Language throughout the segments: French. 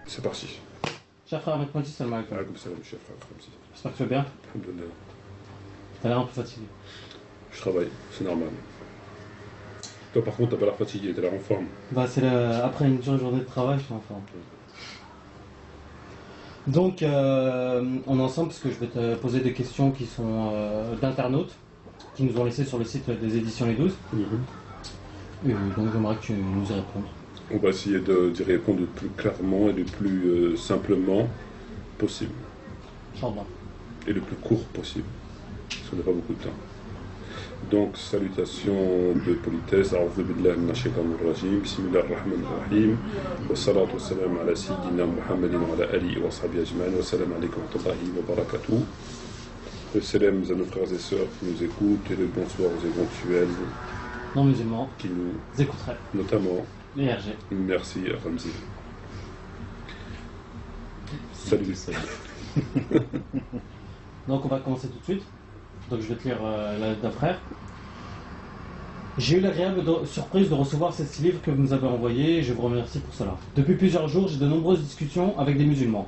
C'est parti. Cher frère Ahmed Moji, salam alaikum. Alaikum salam, chef frère. J'espère que tu vas bien. Alhamdulillah. T'as l'air un peu fatigué. Je travaille, c'est normal. Toi par contre, t'as pas l'air fatigué, t'as l'air en forme. Bah, après une dure journée de travail, je suis en forme. Donc, on est ensemble parce que je vais te poser des questions qui sont d'internautes qui nous ont laissé sur le site des éditions Les 12. Et donc, j'aimerais que tu nous y répondes. On va essayer d'y répondre le plus clairement et le plus simplement possible. Inch'Allah. Et le plus court possible. Parce qu'on n'a pas beaucoup de temps. Donc, salutations de politesse. A'udhu billahi minash shaitanir rajim. Bismillahir rahmanir rahim. Wa salatu wa salam ala sayyidina Muhammadin wa ala alihi wa sahbihi ajma'in. Wa salam alaykum wa rahmatullahi wa barakatuh. Le salam à nos frères et sœurs qui nous écoutent et le bonsoir aux éventuels Non musulmans qui nous écouteraient. notamment. Les RG. Merci Ramzi. Salut. Donc, on va commencer tout de suite. Donc, je vais te lire la lettre d'un frère. J'ai eu l'agréable surprise de recevoir ce livre que vous nous avez envoyé et je vous remercie pour cela. Depuis plusieurs jours, j'ai de nombreuses discussions avec des musulmans.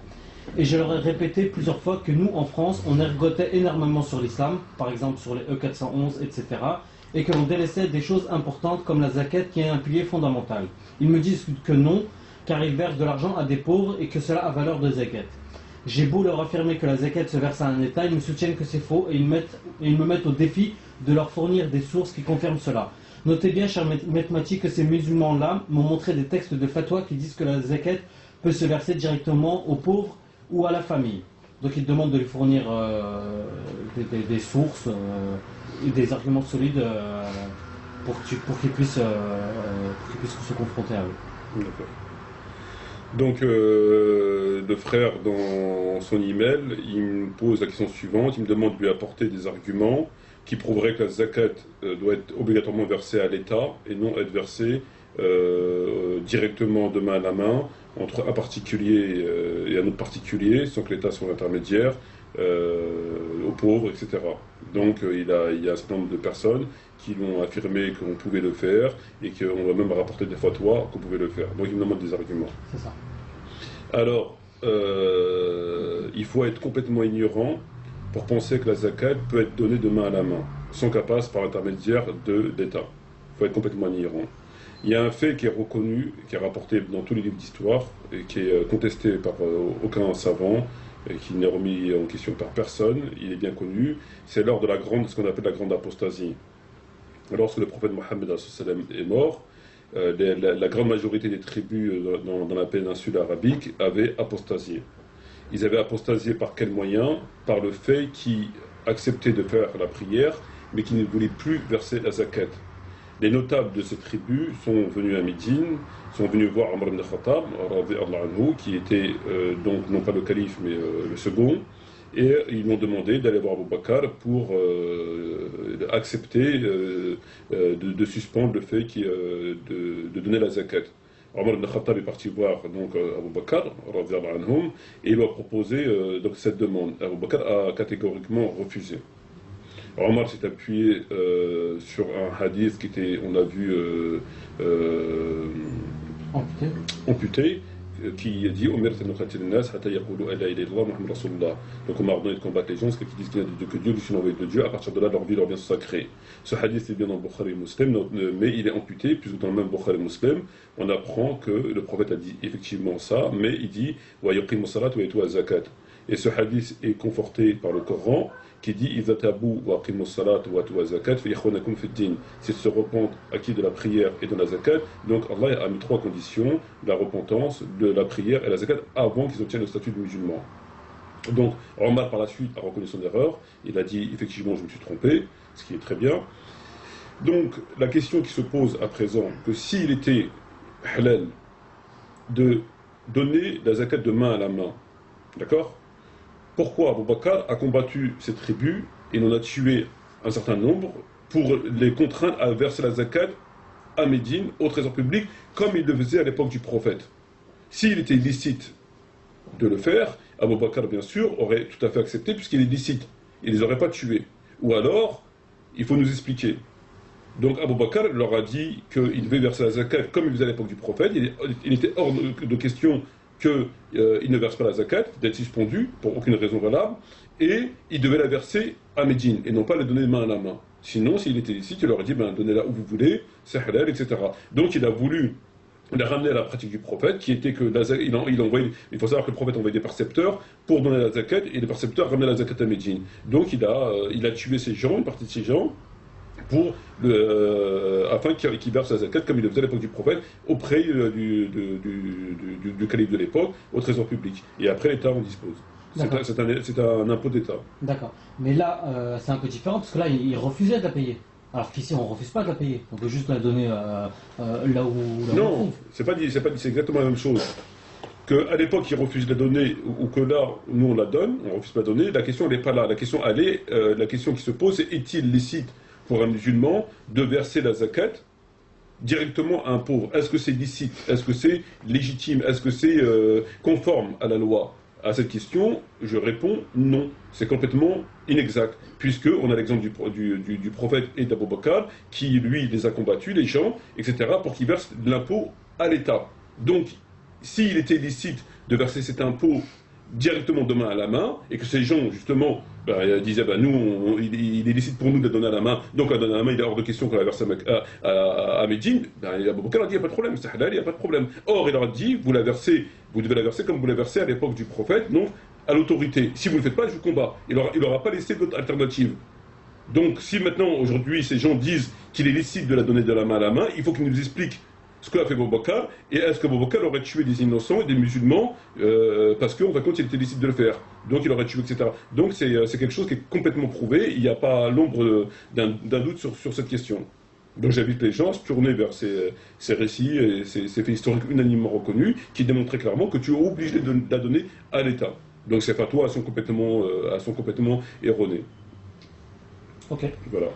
Et je leur ai répété plusieurs fois que nous, en France, on ergotait énormément sur l'islam, par exemple sur les E411, etc. Et que l'on délaissait des choses importantes comme la zakat qui est un pilier fondamental. Ils me disent que non, car ils versent de l'argent à des pauvres et que cela a valeur de zakat. J'ai beau leur affirmer que la zakat se verse à un État, ils me soutiennent que c'est faux et ils me mettent au défi de leur fournir des sources qui confirment cela. Notez bien, cher Maître Mati, que ces musulmans-là m'ont montré des textes de fatwa qui disent que la zakat peut se verser directement aux pauvres ou à la famille. Donc ils demandent de lui fournir des sources et des arguments solides pour qu'ils puissent se confronter à eux. D'accord. Donc, le frère, dans son email, il me pose la question suivante. Il me demande de lui apporter des arguments qui prouveraient que la zakat doit être obligatoirement versée à l'État et non être versée directement de main à la main entre un particulier et un autre particulier, sans que l'État soit l'intermédiaire, aux pauvres, etc. Donc, il y a un certain nombre de personnes qui l'ont affirmé qu'on pouvait le faire et qu'on va même rapporter des fatwas qu'on pouvait le faire. Donc il me demande des arguments. C'est ça. Alors, il faut être complètement ignorant pour penser que la zakat peut être donnée de main à la main, sans qu'elle passe par l'intermédiaire de l'État. Il faut être complètement ignorant. Il y a un fait qui est reconnu, qui est rapporté dans tous les livres d'histoire, et qui est contesté par aucun savant, et qui n'est remis en question par personne, il est bien connu, c'est lors de ce qu'on appelle la grande apostasie. Lorsque le prophète Mohammed est mort, la grande majorité des tribus dans la péninsule arabique avaient apostasié. Ils avaient apostasié par quel moyen? Par le fait qu'ils acceptaient de faire la prière, mais qu'ils ne voulaient plus verser la zakat. Les notables de ces tribus sont venus à Médine, sont venus voir Omar ibn Khattab, qui était donc non pas le calife, mais le second, et ils m'ont demandé d'aller voir Abu Bakr pour accepter de suspendre le fait de donner la zakat. Omar ibn Khattab est parti voir donc Abu Bakr et il lui a proposé donc cette demande. Abu Bakr a catégoriquement refusé. Omar s'est appuyé sur un hadith qui était, on a vu, amputé, qui dit donc on m'a ordonné de combattre les gens, c'est qu'ils disent qu'il y a que Dieu, qu'ils sont envoyés de Dieu, à partir de là leur vie leur bien sacrée. Ce hadith est bien dans le Bukhari Muslim, mais il est amputé, puisque dans le même Bukhari Muslim, on apprend que le prophète a dit effectivement ça, mais il dit wa yuqimu salat wa yutu zakat. Et ce hadith est conforté par le Coran, qui dit idha tabu wa aqimu salat wa yutu zakat fa yakhwanakum fi din. C'est se repentir acquis de la prière et de la zakat. Donc Allah a mis trois conditions: la repentance, de la prière et la zakat, avant qu'ils obtiennent le statut de musulman. Donc Omar par la suite a reconnu son erreur, il a dit effectivement je me suis trompé, ce qui est très bien. Donc la question qui se pose à présent, que s'il était halal de donner la zakat de main à la main, d'accord, pourquoi Abu Bakr a combattu ces tribus et en a tué un certain nombre pour les contraindre à verser la zakat à Médine, au trésor public, comme il le faisait à l'époque du prophète? S'il était licite de le faire, Abu Bakr, bien sûr, aurait tout à fait accepté, puisqu'il est licite. Il ne les aurait pas tués. Ou alors, il faut nous expliquer. Donc Abu Bakr leur a dit qu'il devait verser la zakat comme il faisait à l'époque du prophète. Il était hors de question qu'il ne verse pas la zakat, d'être suspendu pour aucune raison valable, et il devait la verser à Médine, et non pas la donner main à la main. Sinon, s'il était ici, il aurait dit, ben, donnez-la où vous voulez, c'est halal, etc. Donc il a voulu la ramener à la pratique du prophète, qui était que il faut savoir que le prophète envoyait des percepteurs pour donner la zakat, et les percepteurs ramenaient la zakat à Médine. Donc il a tué ces gens, une partie de ces gens, afin qu'il verse la zakat, comme il le faisait à l'époque du prophète, auprès du calife de l'époque, au trésor public. Et après, l'État en dispose. C'est un impôt d'État. D'accord. Mais là, c'est un peu différent, parce que là, il refusait de la payer. Alors qu'ici, on ne refuse pas de la payer. On peut juste la donner là où non, c'est exactement la même chose. Qu'à l'époque, il refuse de la donner, ou que là, nous, on la donne, on ne refuse pas de la donner. La question, elle n'est pas là. La question qui se pose, c'est est-il licite pour un musulman de verser la zakat directement à un pauvre? Est-ce que c'est licite? Est-ce que c'est légitime? Est-ce que c'est conforme à la loi? À cette question, je réponds non. C'est complètement inexact, puisqu'on a l'exemple du prophète et d'Abou Bakr, qui, lui, les a combattus, les gens, etc., pour qu'ils versent de l'impôt à l'État. Donc, s'il était licite de verser cet impôt directement de main à la main, et que ces gens, justement, disaient, nous, il est licite pour nous de la donner à la main, donc la donner à la main, il est hors de question qu'on la verse à Médine, Abou Bakr a dit, il n'y a pas de problème, c'est halal, il n'y a pas de problème. Or, il leur a dit, vous devez la verser comme vous la versez à l'époque du prophète, donc à l'autorité. Si vous ne le faites pas, je vous combats. Il n'aura pas laissé d'autre alternative. Donc, si maintenant, aujourd'hui, ces gens disent qu'il est licite de la donner de la main à la main, il faut qu'ils nous expliquent ce qu'a fait Abou Bakr, et est-ce qu'Abou Bakr aurait tué des innocents et des musulmans parce qu'en fin de compte il était licite de le faire, donc il aurait tué, etc. Donc c'est quelque chose qui est complètement prouvé, il n'y a pas l'ombre d'un doute sur cette question. Donc j'invite les gens à se tourner vers ces récits et ces faits historiques unanimement reconnus qui démontraient clairement que tu es obligé de la donner à l'État. Donc ces fatwas sont complètement erronés. Ok. Voilà.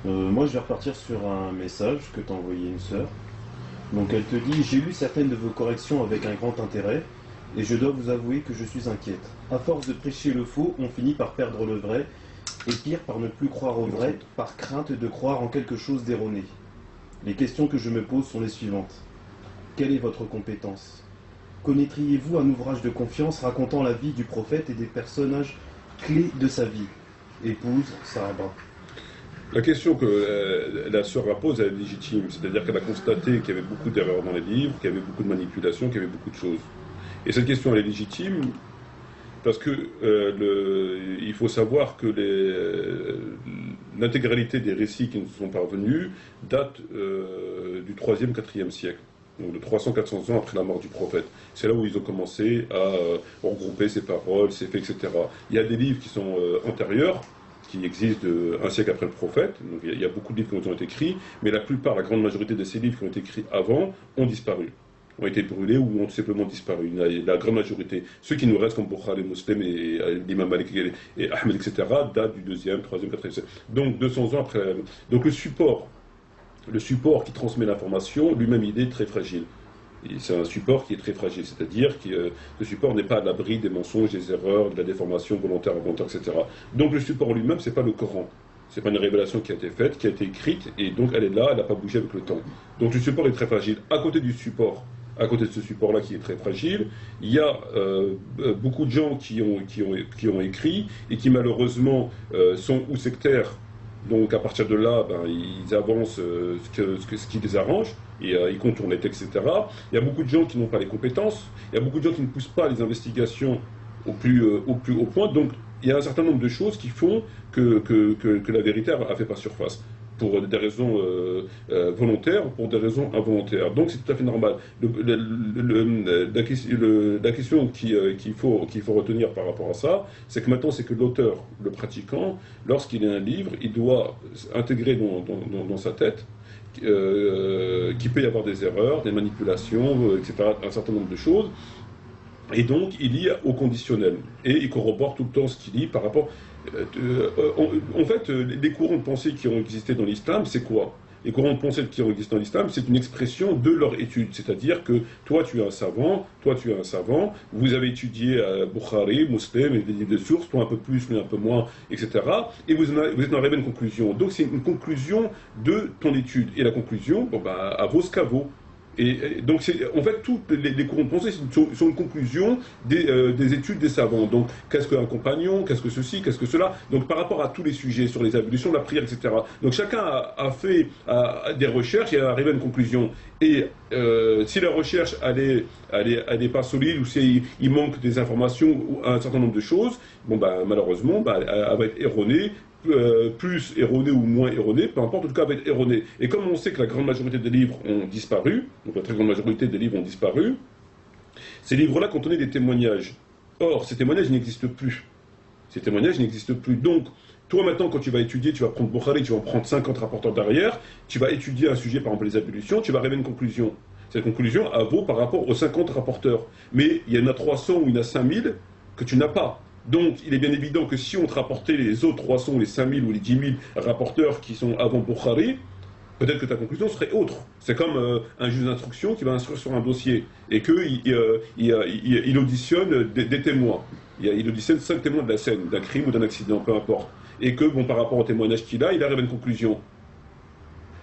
Moi je vais repartir sur un message que t'a envoyé une sœur. Donc elle te dit: j'ai lu certaines de vos corrections avec un grand intérêt, et je dois vous avouer que je suis inquiète. À force de prêcher le faux, on finit par perdre le vrai, et pire par ne plus croire au vrai, par crainte de croire en quelque chose d'erroné. Les questions que je me pose sont les suivantes. Quelle est votre compétence? Connaîtriez-vous un ouvrage de confiance racontant la vie du prophète et des personnages clés de sa vie? Épouse, Sahaba. La question que la sœur pose est légitime, c'est-à-dire qu'elle a constaté qu'il y avait beaucoup d'erreurs dans les livres, qu'il y avait beaucoup de manipulations, qu'il y avait beaucoup de choses. Et cette question elle est légitime parce que il faut savoir que l'intégralité des récits qui nous sont parvenus date du 3e, 4e siècle. Donc de 300-400 ans après la mort du prophète. C'est là où ils ont commencé à regrouper ces paroles, ces faits, etc. Il y a des livres qui sont antérieurs, qui existent un siècle après le prophète. Donc, il y a beaucoup de livres qui ont été écrits, mais la grande majorité de ces livres qui ont été écrits avant ont disparu, ont été brûlés ou ont tout simplement disparu. La grande majorité, ceux qui nous restent comme Bukhari, Muslim et l'imam Malik et Ahmed, etc., datent du 2e, 3e, 4e siècle. Donc 200 ans après. Donc le support qui transmet l'information, lui-même, il est très fragile. C'est un support qui est très fragile, c'est-à-dire que ce support n'est pas à l'abri des mensonges, des erreurs, de la déformation volontaire, involontaire, etc. Donc le support lui-même, c'est pas le Coran. C'est pas une révélation qui a été faite, qui a été écrite, et donc elle est là, elle n'a pas bougé avec le temps. Donc le support est très fragile. À côté de ce support-là qui est très fragile, il y a beaucoup de gens qui ont écrit et qui malheureusement sont ou sectaires. Donc à partir de là, ils avancent ce qui les arrange, et ils contournent les textes, etc. Il y a beaucoup de gens qui n'ont pas les compétences, il y a beaucoup de gens qui ne poussent pas les investigations au plus haut point, donc il y a un certain nombre de choses qui font que la vérité a fait pas surface, pour des raisons volontaires ou pour des raisons involontaires. Donc c'est tout à fait normal. La question qu'il faut retenir par rapport à ça, c'est que maintenant c'est que l'auteur, le pratiquant, lorsqu'il a un livre, il doit intégrer dans sa tête qu'il peut y avoir des erreurs, des manipulations, etc., un certain nombre de choses. Et donc, il lit au conditionnel. Et il corrobore tout le temps ce qu'il lit par rapport... en fait, les courants de pensée qui ont existé dans l'islam, c'est quoi? Les courants de pensée qui ont existé dans l'islam, c'est une expression de leur étude. C'est-à-dire que toi, tu es un savant, vous avez étudié Bukhari, Muslim, et des livres de sources, toi un peu plus, lui un peu moins, etc. Et vous êtes arrivé à une conclusion. Donc, c'est une conclusion de ton étude. Et la conclusion, elle vaut ce qu'elle vaut. Et donc, en fait, tous les courants de pensée sont une conclusion des études des savants. Donc, qu'est-ce qu'un compagnon, qu'est-ce que ceci, qu'est-ce que cela. Donc, par rapport à tous les sujets sur les ablutions, la prière, etc. Donc, chacun a fait des recherches et est arrivé à une conclusion. Et si la recherche, elle est pas solide, ou s'il manque des informations ou un certain nombre de choses, bon, bah, malheureusement, bah, elle va être erronée. Plus erroné ou moins erroné, peu importe, en tout cas va être erroné. Et comme on sait que la grande majorité des livres ont disparu, donc la très grande majorité des livres ont disparu, ces livres-là contenaient des témoignages. Or, ces témoignages n'existent plus. Ces témoignages n'existent plus. Donc, toi maintenant, quand tu vas étudier, tu vas prendre Bukhari, tu vas en prendre 50 rapporteurs derrière, tu vas étudier un sujet, par exemple les ablutions, tu vas arriver à une conclusion. Cette conclusion, elle vaut par rapport aux 50 rapporteurs. Mais il y en a 300 ou il y en a 5000 que tu n'as pas. Donc, il est bien évident que si on te rapportait les autres 300, les 5000 ou les 10 000 rapporteurs qui sont avant Bukhari, peut-être que ta conclusion serait autre. C'est comme un juge d'instruction qui va instruire sur un dossier et qu'il auditionne des témoins. Il auditionne 5 témoins de la scène, d'un crime ou d'un accident, peu importe. Et que, bon, par rapport au témoignage qu'il a, il arrive à une conclusion.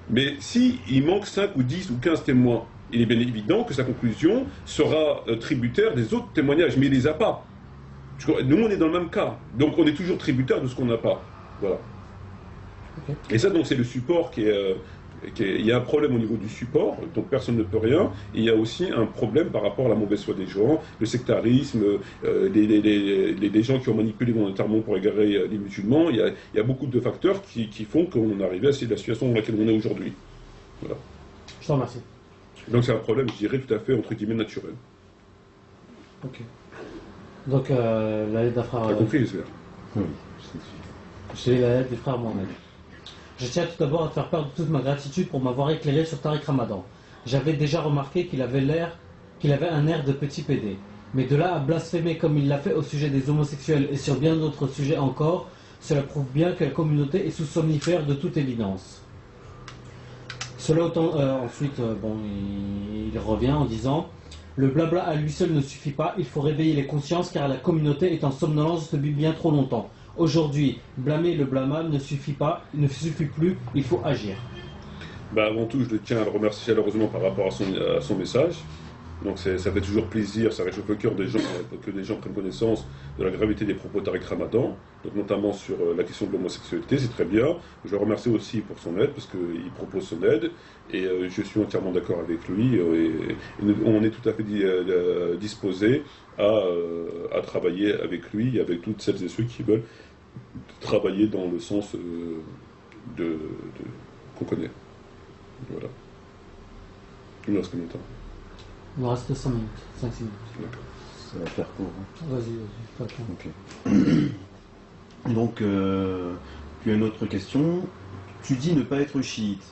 Mais s'il manque 5 ou 10 ou 15 témoins, il est bien évident que sa conclusion sera tributaire des autres témoignages, mais il ne les a pas. Nous, on est dans le même cas. Donc, on est toujours tributaire de ce qu'on n'a pas. Voilà. Okay. Et ça, donc, c'est le support il y a un problème au niveau du support, donc personne ne peut rien. Et il y a aussi un problème par rapport à la mauvaise foi des gens, le sectarisme, les gens qui ont manipulé volontairement pour égarer les musulmans. Il y a beaucoup de facteurs qui font qu'on est arrivé à la situation dans laquelle on est aujourd'hui. Voilà. Je te remercie. Donc, c'est un problème, je dirais, tout à fait, entre guillemets, naturel. Ok. Donc, la lettre d'un frère. T'as compris, j'espère. Oui. C'est la lettre des frères Mohamed. Je tiens tout d'abord à te faire part de toute ma gratitude pour m'avoir éclairé sur Tariq Ramadan. J'avais déjà remarqué qu'il avait un air de petit pédé. Mais de là à blasphémer comme il l'a fait au sujet des homosexuels et sur bien d'autres sujets encore, cela prouve bien que la communauté est sous somnifère de toute évidence. Cela autant, ensuite, il revient en disant... Le blabla à lui seul ne suffit pas, il faut réveiller les consciences car la communauté est en somnolence depuis bien trop longtemps. Aujourd'hui, blâmer le blâmable ne suffit plus, il faut agir. Bah avant tout, je tiens à le remercier chaleureusement par rapport à son message. Donc ça fait toujours plaisir, ça réchauffe le cœur des gens, que des gens prennent connaissance de la gravité des propos de Tariq Ramadan, donc notamment sur la question de l'homosexualité, c'est très bien. Je le remercie aussi pour son aide, parce qu'il propose son aide, et je suis entièrement d'accord avec lui, et on est tout à fait disposé à travailler avec lui, et avec toutes celles et ceux qui veulent travailler dans le sens qu'on connaît. Voilà. Il nous reste combien de temps ? Il nous reste 5 minutes, 5-6 minutes. D'accord. Ça va faire court. Hein. Vas-y, pas de temps. Ok. Donc, puis une autre question. Tu dis ne pas être chiite,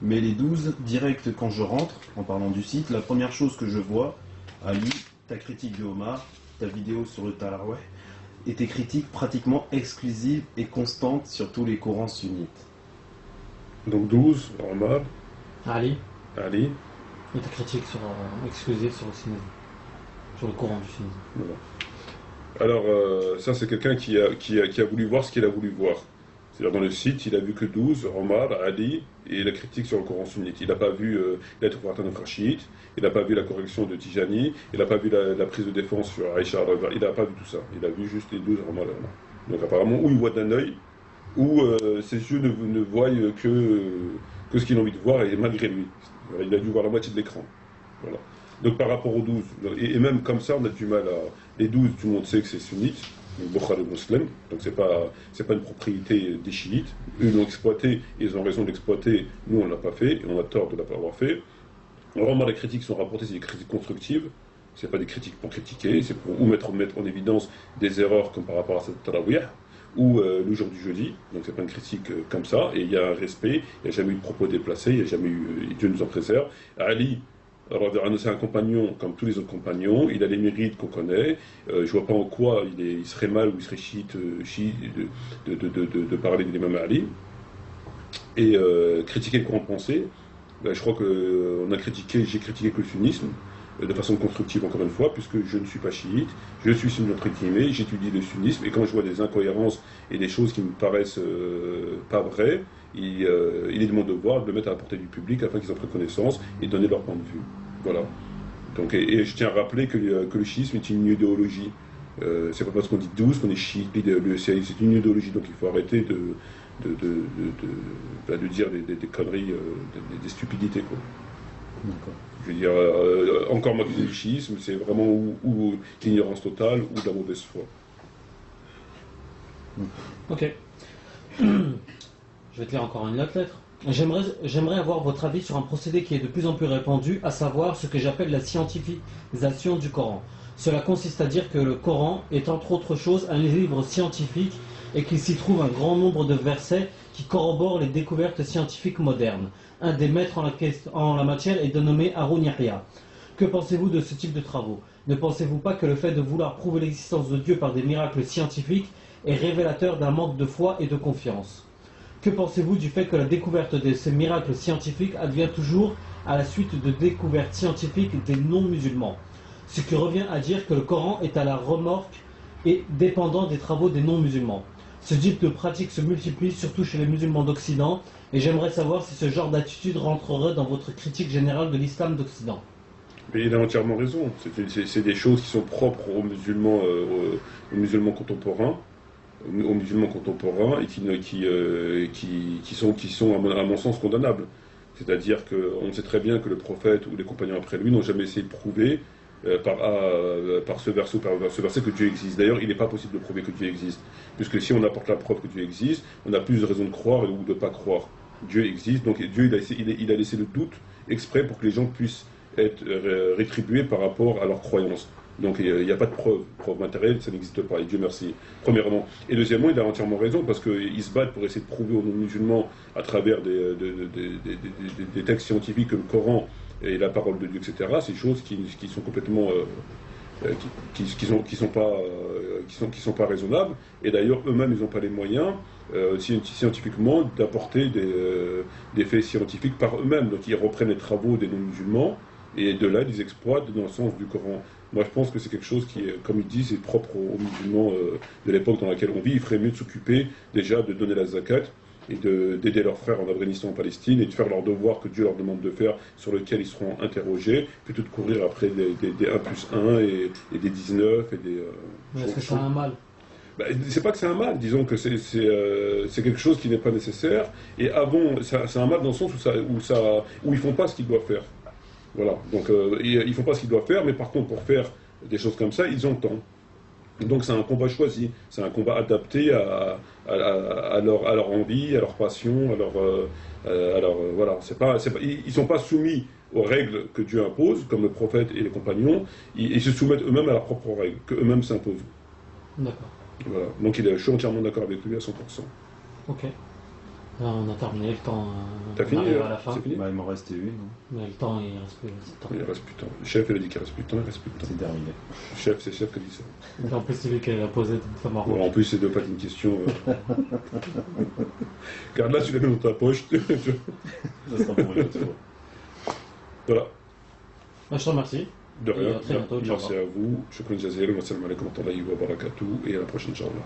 mais les 12 directs quand je rentre, en parlant du site, la première chose que je vois, Ali, ta critique de Omar, ta vidéo sur le Taraweh, et tes critiques pratiquement exclusives et constantes sur tous les courants sunnites. Donc 12, Omar. Ali. Et ta critique exclusive sur le cynisme, sur le courant du cynisme. Voilà. Alors, ça c'est quelqu'un qui a voulu voir ce qu'il a voulu voir. C'est-à-dire dans le site, il a vu que 12, Omar, Ali, et la critique sur le Coran sunnite. Il n'a pas vu l'être pour atteindre frère chiite, il n'a pas vu la correction de Tijani, il n'a pas vu la prise de défense sur Aïcha, il n'a pas vu tout ça. Il a vu juste les 12, Omar, Ali. Donc apparemment, ou il voit d'un œil, ou ses yeux ne voient que ce qu'il a envie de voir, et malgré lui. Il a dû voir la moitié de l'écran. Voilà. Donc par rapport aux 12, et même comme ça, on a du mal à... Les 12, tout le monde sait que c'est sunnite, Bukhari Muslim, donc c'est pas une propriété des chiites. Eux l'ont exploité, ils ont raison de l'exploiter, nous on ne l'a pas fait, et on a tort de ne pas l'avoir fait. Vraiment, les critiques sont rapportées, c'est des critiques constructives, c'est pas des critiques pour critiquer, c'est pour ou mettre en évidence des erreurs comme par rapport à cette tarawih, ou le jour du jeudi, donc c'est pas une critique comme ça, et il y a un respect, il n'y a jamais eu de propos déplacés, il n'y a jamais eu, Dieu nous en préserve. Ali, c'est un compagnon comme tous les autres compagnons, il a les mérites qu'on connaît, je vois pas en quoi il serait mal ou il serait chiite de parler de l'imam Ali, et critiquer le courant de pensée, ben, je crois que j'ai critiqué que le sunnisme, de façon constructive encore une fois, puisque je ne suis pas chiite, je suis sunnite entre guillemets, j'étudie le sunnisme, et quand je vois des incohérences et des choses qui me paraissent pas vraies, il est de mon devoir de le mettre à la portée du public afin qu'ils en prennent connaissance et donner leur point de vue. Voilà. Donc, et je tiens à rappeler que le chiisme est une idéologie. C'est pas parce qu'on dit 12 qu'on est chiite, c'est une idéologie, donc il faut arrêter de dire des conneries, des stupidités, quoi. D'accord. Je veux dire, encore m'accuser du chiisme, c'est vraiment ou l'ignorance totale ou de la mauvaise foi. Ok. Je vais te lire encore une autre lettre. J'aimerais avoir votre avis sur un procédé qui est de plus en plus répandu, à savoir ce que j'appelle la scientifisation du Coran. Cela consiste à dire que le Coran est entre autres choses un livre scientifique et qu'il s'y trouve un grand nombre de versets qui corroborent les découvertes scientifiques modernes. Un des maîtres en la matière est dénommé Haroun Yahya. Que pensez-vous de ce type de travaux? Ne pensez-vous pas que le fait de vouloir prouver l'existence de Dieu par des miracles scientifiques est révélateur d'un manque de foi et de confiance? Que pensez-vous du fait que la découverte de ces miracles scientifiques advient toujours à la suite de découvertes scientifiques des non-musulmans? Ce qui revient à dire que le Coran est à la remorque et dépendant des travaux des non-musulmans. Ce type de pratique se multiplie surtout chez les musulmans d'Occident et j'aimerais savoir si ce genre d'attitude rentrerait dans votre critique générale de l'islam d'Occident. Mais il a entièrement raison. C'est des choses qui sont propres aux musulmans contemporains. Et qui sont à mon sens condamnables. C'est-à-dire qu'on sait très bien que le prophète ou les compagnons après lui n'ont jamais essayé de prouver par ce verset ou par ce verset que Dieu existe. D'ailleurs, il n'est pas possible de prouver que Dieu existe, puisque si on apporte la preuve que Dieu existe, on a plus de raisons de croire ou de ne pas croire. Dieu existe, donc Dieu il a laissé le doute exprès pour que les gens puissent être rétribués par rapport à leur croyance. Donc il n'y a pas de preuve matérielle, ça n'existe pas, et Dieu merci, premièrement. Et deuxièmement, il a entièrement raison, parce qu'ils se battent pour essayer de prouver aux non-musulmans, à travers des textes scientifiques que le Coran et la parole de Dieu, etc., c'est choses qui sont complètement... qui sont pas raisonnables, et d'ailleurs eux-mêmes ils n'ont pas les moyens scientifiquement d'apporter des faits scientifiques par eux-mêmes. Donc ils reprennent les travaux des non-musulmans, et de là, ils exploitent dans le sens du Coran. Moi, je pense que c'est quelque chose qui, comme il dit, c'est propre aux musulmans de l'époque dans laquelle on vit. Il ferait mieux de s'occuper déjà de donner la zakat et d'aider leurs frères en Afghanistan, en Palestine, et de faire leur devoir que Dieu leur demande de faire, sur lequel ils seront interrogés, plutôt de courir après des 1+1 et des 19 et des... Mais est-ce que c'est un mal? C'est pas que c'est un mal, disons que c'est quelque chose qui n'est pas nécessaire. Et avant, c'est un mal dans le sens où ils font pas ce qu'ils doivent faire. Voilà, donc ils font pas ce qu'ils doivent faire, mais par contre, pour faire des choses comme ça, ils ont le temps. Donc c'est un combat choisi, c'est un combat adapté à leur envie, à leur passion, voilà. Ils sont pas soumis aux règles que Dieu impose, comme le prophète et les compagnons. Ils se soumettent eux-mêmes à leurs propres règles, qu'eux-mêmes s'imposent. D'accord. Voilà. Donc je suis entièrement d'accord avec lui à 100%. Ok. Là, on a terminé le temps. T'as fini à la fin. C'est fini. Il m'en restait une. Mais le temps, il reste plus de temps. Il reste plus de temps. Le chef, il a dit qu'il reste plus de temps, il reste plus de temps. C'est terminé. Chef, c'est chef qui a dit ça. Et en plus, c'est lui qui l'a posé, ça m'a Bon, en plus, c'est de pas une question. Car là, tu l'as mis dans ta poche. Ça sera pour une autre fois. Voilà. Je te remercie. De rien. Et à très bientôt, Merci à vous. Shukran jazil. Wa salam alaikum wa rahmatullahi wa barakatuh. Et à la prochaine, Inch'Allah.